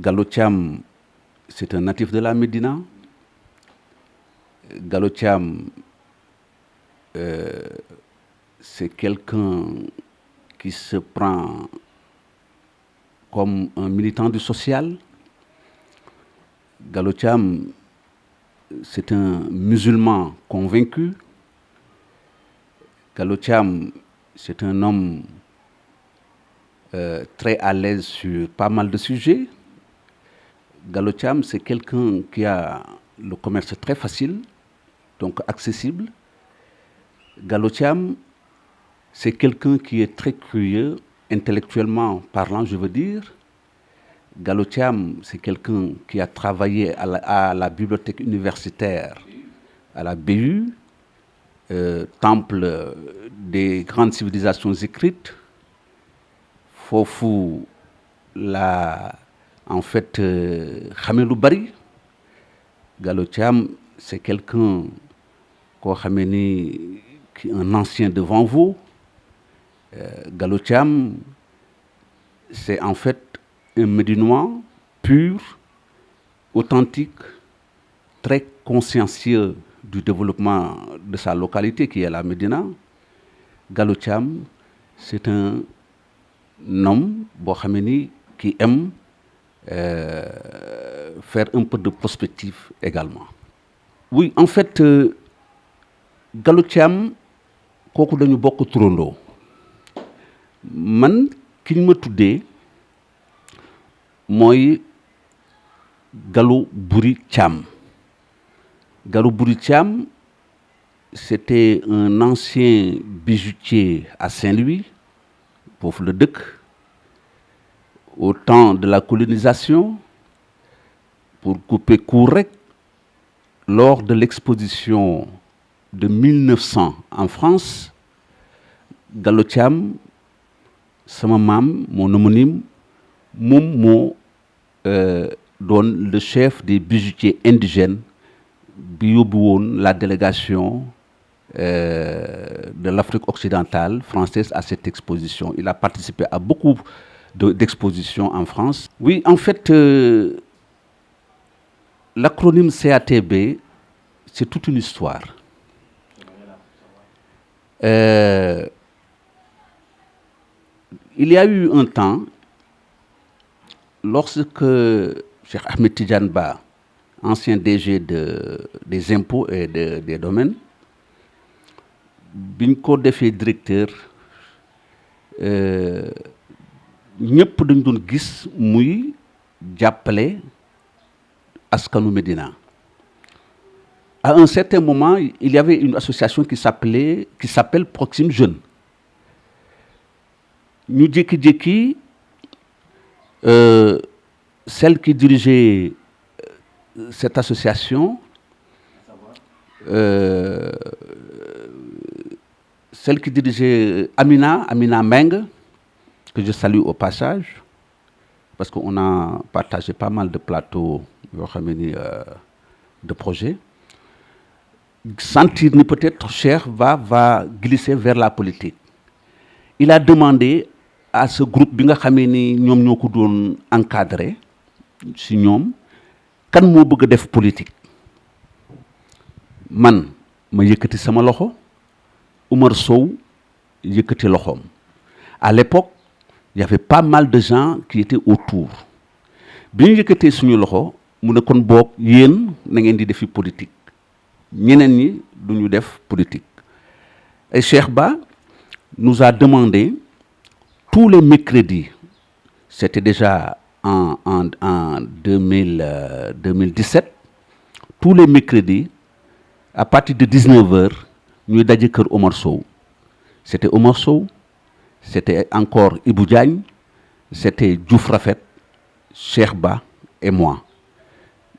Gallo Thiam, c'est un natif de la Médina. Gallo Thiam, c'est quelqu'un qui se prend comme un militant du social. Gallo Thiam, c'est un musulman convaincu. Gallo Thiam, c'est un homme très à l'aise sur pas mal de sujets. Gallo Thiam, c'est quelqu'un qui a le commerce très facile, donc accessible. Gallo Thiam, c'est quelqu'un qui est très curieux, intellectuellement parlant, je veux dire. Gallo Thiam, c'est quelqu'un qui a travaillé à la bibliothèque universitaire, à la BU, temple des grandes civilisations écrites. Foofu la en fait xamee lu bari. Gallo Thiam, c'est quelqu'un koo xamee ni qui un ancien devant vous. Gallo Thiam, c'est en fait un Médinois pur, authentique, très consciencieux du développement de sa localité qui est la Médina. Gallo Thiam, c'est un homme boo xamee ni qui aime faire un peu de prospective également. Oui, en fait, Gallo Thiam kooku dañu bokk turandoo. Man ki ñu ma tuddee mooy Gallo Buri Thiam. Gallo Buri Thiam, c'était un ancien bijoutier à Saint-Louis, foofu la dëkk, au temps de la colonisation. Pour couper court rek, lors de l'exposition de 1900 en France, Gallo Thiam, sama maam, mon homonyme, moom moo doon le chef des bijoutiers indigènes bi yóbbu woon la délégation de l'Afrique occidentale française à cette exposition. Il a participé à beaucoup d'expositions en France. Oui, en fait, l'acronyme CATB, c'est toute une histoire. Il y a eu un temps, lorsque Cheikh Ahmed Tidiane Ba, ancien DG des impôts et des domaines, biñ ko defee directeur, ñëpp dañ doon gis muy jàppale askanu Médina. À un certain moment, il y avait une association qui s'appelle Proxime Jeunes. Ñu jékki-jékki, celle qui dirigeait cette association, celle qui dirigeait Amina Meng, que je salue au passage, parce qu'on a partagé pas mal de plateaux de projets, sentir ni peut-être Cheikh va glisser vers la politique. Il a demandé à ce groupe bi nga xamee ni ñoom ñoo ko doon encadré si ñoom kan moo bëgg a def politique. Man ma yëkkati sama loxo, Oumar Sow yëkkati loxoom. À l'époque, il y avait pas mal de gens qui étaient autour. Bi ñu yëkkatee suñu loxo mu ne kon boog yéen na ngeen di defi politique, ñeneen ñi duñu def politique. Et Cheikh Ba nous a demandé tous les mercredis, c'était déjà en 2017, tous les mercredis, à partir de 19h, nous daje kër Omar Sow. C'était Omar Sow, c'était encore Ibou Diagne, c'était Diouf Rafet, Cheikh Ba et moi.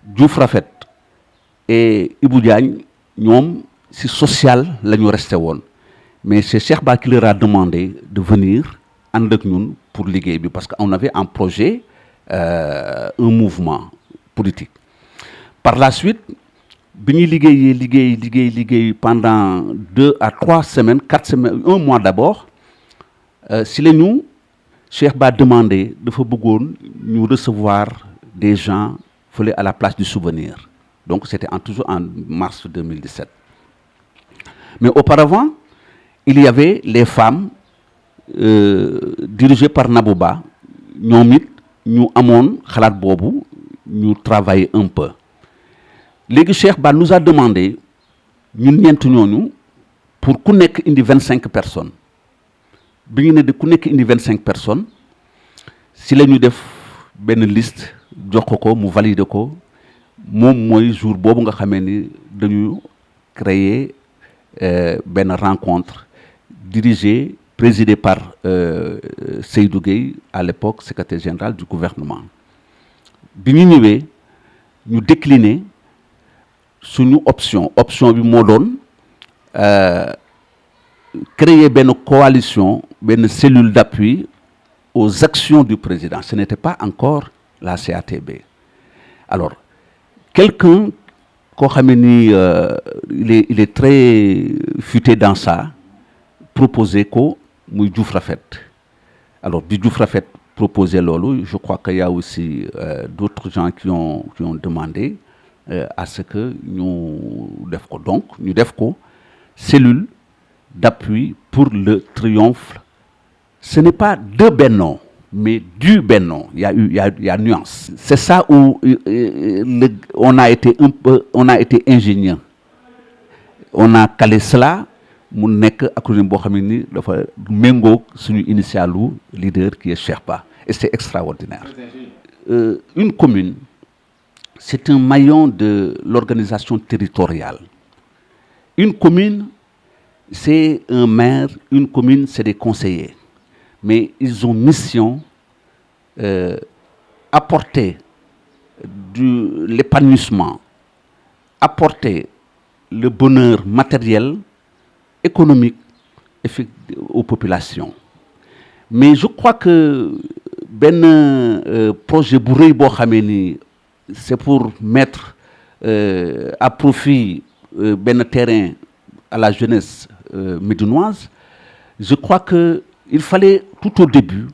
Diouf Rafet et Ibou Diagne, ñoom si social la ñu resté woon. Mais c'est Cheikh Ba qui leur a demandé de venir ànd ak ñun pour liggéey bi, parce qu'on avait un projet, un mouvement politique. Par la suite, bi ñuy liggéey pendant 2 à 3 semaines, 4 semaines, 1 mois d'abord, si la ñu Cheikh Ba demandé dafa bëggoon ñu recevoir des gens à la place du souvenir. Donc c'était toujours en mars 2017. Mais auparavant, il y avait les femmes dirigées par Nabouba. Nous avons travaillé un peu. Le Cheikh nous a demandé, pour qu'on ait 25 personnes. Si nous avons 25 personnes, si nous avons une liste, nous validons, le jour où nous avons créé une rencontre dirigée, présidée par Seydou Gueye, à l'époque secrétaire général du gouvernement. Nous décliné sur une option. Option bi moo doon créer une coalition, une cellule d'appui aux actions du président. Ce n'était pas encore la CATB. Alors, quelqu'un, il est très futé dans ça, proposé que Diouf Rafet. Alors, Diouf Rafet proposé lolo, je crois qu'il y a aussi d'autres gens qui ont demandé à ce que nous devons donc nous devons cellule d'appui pour le triomphe. Ce n'est pas de Benno, mais du Benno. Il y a nuance. C'est ça où on a été ingénieux. On a calé cela. Mu nek acronyme bo xamni dafa mengo suñu initialu leader qui est Sherpa, et c'est extraordinaire. Une commune, c'est un maillon de l'organisation territoriale. Une commune, c'est un maire, une commune, c'est des conseillers. Mais ils ont mission apporter l'épanouissement, apporter le bonheur matériel, économique aux populations. Mais je crois que projet bourré c'est pour mettre à profit ben terrain à la jeunesse médinoise. Je crois qu'il fallait tout au début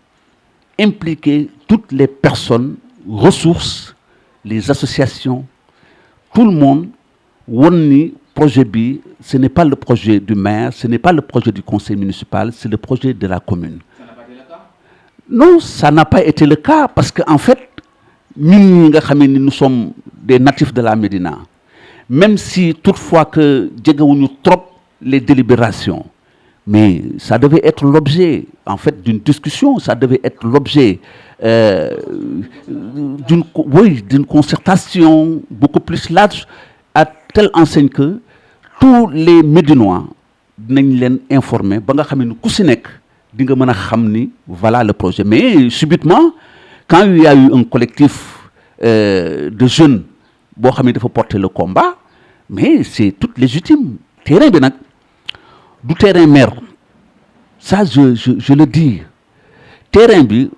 impliquer toutes les personnes, ressources, les associations, tout le monde. Projet B, ce n'est pas le projet du maire, ce n'est pas le projet du conseil municipal, c'est le projet de la commune. Ça n'a pas été le cas? Non, ça n'a pas été le cas parce qu'en fait, nous sommes des natifs de la Médina. Même si toutefois que nous trop les délibérations, mais ça devait être l'objet en fait d'une discussion, ça devait être l'objet d'une concertation beaucoup plus large, à telle enseigne que tous les Médinois dinañ leen informer ba nga xam ne ku si nekk di nga mën a xam ni voilà le projet. Mais subitement, quand il y a eu un collectif de jeunes boo xam ne dafa porter le combat, mais c'est tout légitime. Terrain bi nag du terrain maire, ça je le dis. Terrain bi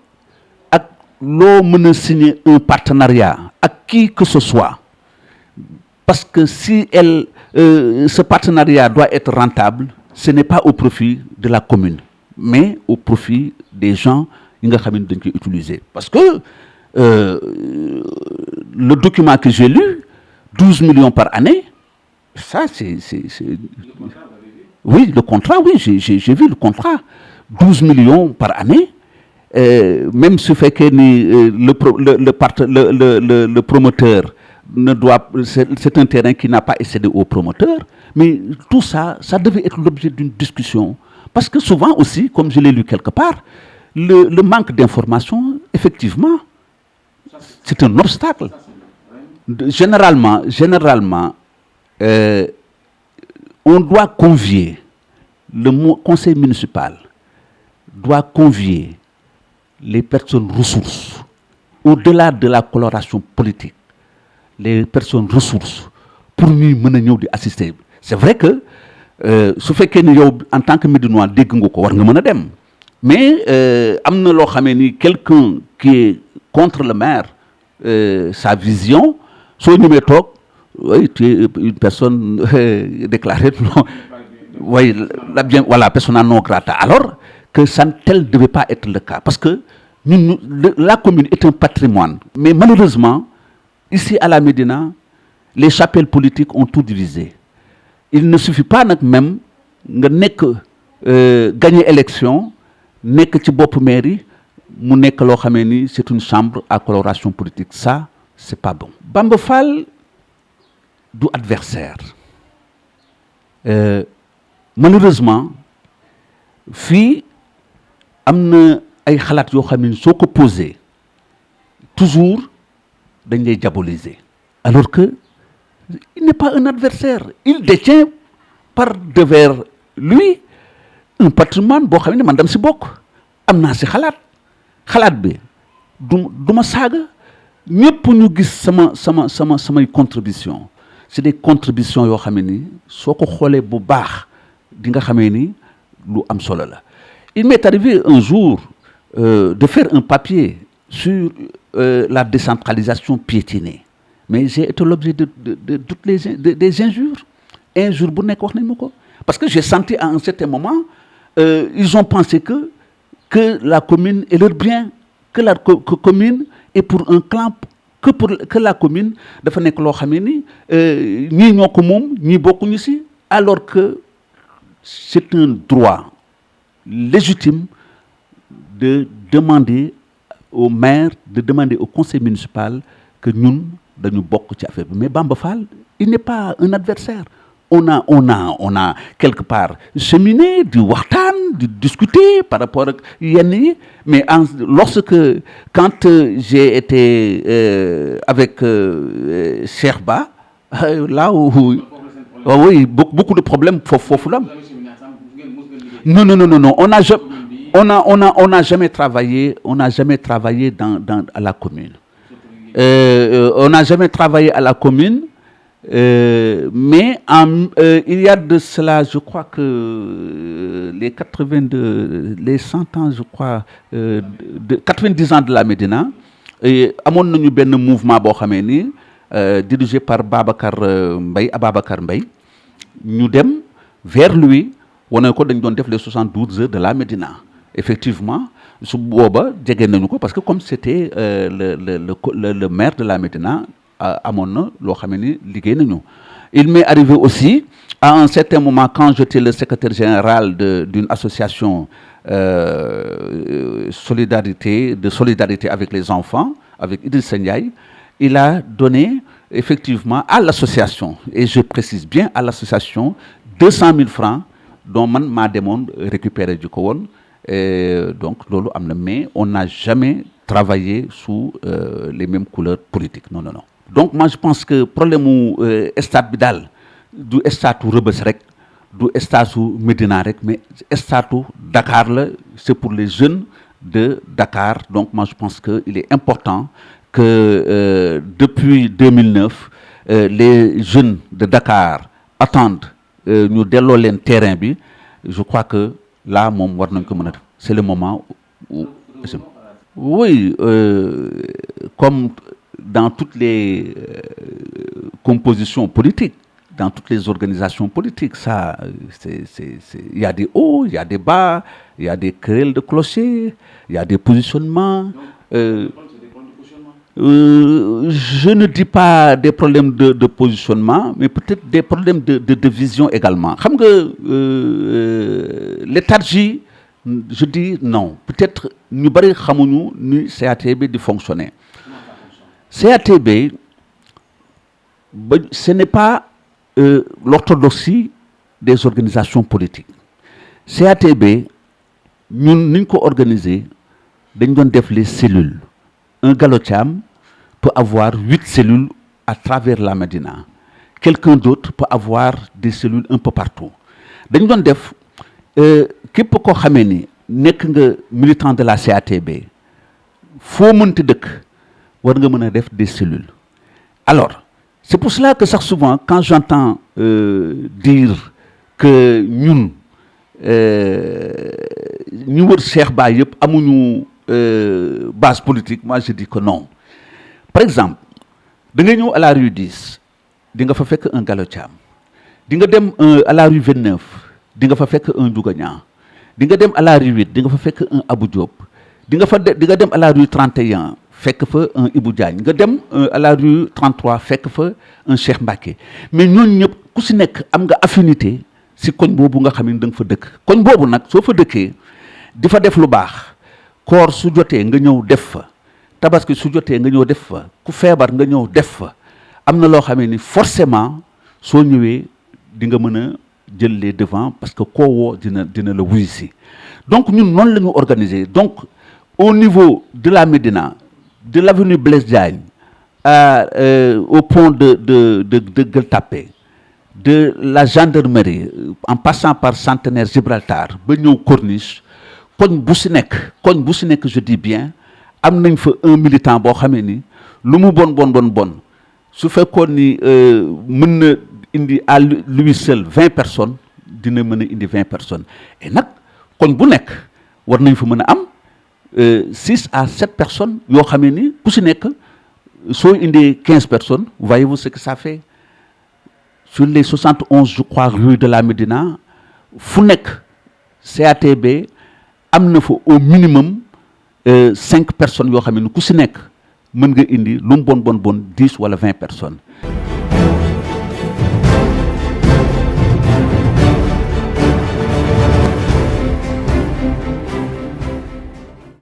ak loo mën a signer un partenariat ak qui que ce soit. Parce que si ce partenariat doit être rentable, ce n'est pas au profit de la commune, mais au profit des gens qui ont utilisé. Parce que le document que j'ai lu, 12 millions par année, ça c'est... Oui, le contrat, oui, j'ai vu le contrat. 12 millions par année, même ce fait que le promoteur c'est un terrain qui n'a pas excédé au promoteur, mais tout ça, ça devait être l'objet d'une discussion. Parce que souvent aussi, comme je l'ai lu quelque part, le manque d'information, effectivement, c'est un obstacle. Généralement, on doit convier, le conseil municipal doit convier les personnes ressources, au-delà de la coloration politique, les personnes ressources pour nous mener assister. C'est vrai que ce fait que nous en tant que Médinois dégg nga ko war nga mën a dem, mais am na loo xamee ni quelqu'un qui est contre le maire, sa vision, soo ñëwee toog, oui, tu es une personne déclarée non, oui, voilà, persona non grata. Alors que ça tel ne devait pas être le cas, parce que La commune est un patrimoine. Mais malheureusement, ici à la Médina, les chapelles politiques ont tout divisé. Il ne suffit pas même de gagner l'élection, nek ci bop mairie, mu nek lo xamé ni c'est une chambre à coloration politique. Ça, c'est pas bon. Bamba Fall du adversaire. Malheureusement, fi amna ay xalaat yoo xam ne soo ko posé toujours dañ lay diaboliser alors que il n'est pas un adversaire. Il détient par devers lui un patrimoine boo xam ne man dam si bokk am naa si xalaat bi du ma saaga ñëpp ñu gis samay contribution c'est des contributions yoo xam ne ni soo ko xoolee bu baax di nga xamee ni lu am solo la. Il m'est arrivé un jour de faire un papier sur la décentralisation piétinée. Mais j'ai été l'objet de toutes des injures. Injures, parce que j'ai senti à un certain moment, ils ont pensé que la commune est leur bien, que la commune est pour un clan, que la commune, alors que c'est un droit légitime de demander au maire, de demander au conseil municipal que nous dañu bokk ci affaire. Mais Bamba Fall, il n'est pas un adversaire. On a quelque part cheminé, du waxtaan, du discuter par rapport à yenn. Mais quand j'ai été avec Cheikh Ba, là où oui, beaucoup de problèmes fofu là. Non. On n'a jamais travaillé à la commune. On n'a jamais travaillé à la commune, mais il y a de cela, je crois que les 100 ans, je crois, 90 ans de la Médina, amon nañu benn mouvement boo xamee ni dirigé par Ababacar Mbaye, ñu dem vers lui. On a les 72 heures de la Médina. Effectivement, parce que comme c'était le maire de la Médina, il m'est arrivé aussi, à un certain moment, quand j'étais le secrétaire général d'une association solidarité avec les enfants, avec Idriss Ndiaye, il a donné effectivement à l'association, et je précise bien à l'association, 200 000 francs dont ma demande récupéré du Kowon. Donc, mais on n'a jamais travaillé sous les mêmes couleurs politiques. Non. Donc, moi, je pense que le problème du Estade Bidal, du Estade Rebes rek, du Estade Médina rek, mais Estade Dakar, c'est pour les jeunes de Dakar. Donc, moi, je pense qu'il est important que depuis 2009, les jeunes de Dakar attendent nous délo len terrain bi. Je crois que là c'est le moment où oui, comme dans toutes les compositions politiques, dans toutes les organisations politiques, ça il y a des hauts, il y a des bas, il y a des querelles de clochers, il y a des positionnements. Je ne dis pas des problèmes de positionnement, mais peut-être des problèmes de vision également. Léthargie, je dis non. Peut-être nous savons ni CATB de fonctionner. CATB, ce n'est pas l'orthodoxie des organisations politiques. CATB, nous avons organisé les cellules. Un Gallo-Thiam peut avoir 8 cellules à travers la Médina. Quelqu'un d'autre peut avoir des cellules un peu partout. Nous avons fait militant de la CATB. Il faut des cellules. Alors, c'est pour cela que souvent, quand j'entends dire que nous, Cheikh Ba yep amuñu base politique, moi je dis que non. Par exemple, da nga ñëw à la rue 10, di nga fa fekk un Gallo-Thiam. Di nga dem à la rue 29, di nga fa fekk un Douga Niang. Di nga dem à la rue 8, di nga fa fekk un Abou Diop. di nga fa di nga dem à la rue 31 fekk fa un Ibou Diagne nga dem à la rue 33 fekk fa un Cheikh Mbacké mais ñooñu ñëpp ku si nekk am nga affinité si koñ boobu nga xam ne da nga fa dëkk koñ boobu nag soo fa dëkkee di fa def lu baax koor su jotee nga ñëw def fa tabaski su jotee nga ñëw def fa ku feebar nga ñëw def fa am na loo xamee ni forcément soo ñëwee di nga mën a jël les devants parce que koo woo dina la wuyu si donc ñun noonu la ñu organiser donc au niveau de la Médina de l'avenue Blaise Diagne au pont de Gueule Tapée de la gendarmerie en passant par Centenaire Gibraltar ba ñëw Corniche koñ bu si nekk je dis bien am nañ fa un militant boo xamee ni lu mu bon su fekkoon ni mën na indi à lui seul 20 personnes dina mën a indi 20 personnes et nag koñ bu nekk war nañ fa mën a am 6 à 7 personnes yoo xamee ni ku si nekk soo indee 15 personnes voyez-vous ce que ça fait sur les 71 je crois rues de la Médina fu nekk CATB am na fa au minimum 5 personnes yoo xam ne ku si nekk mën nga indi lu mu bon 10 wala 20 personnes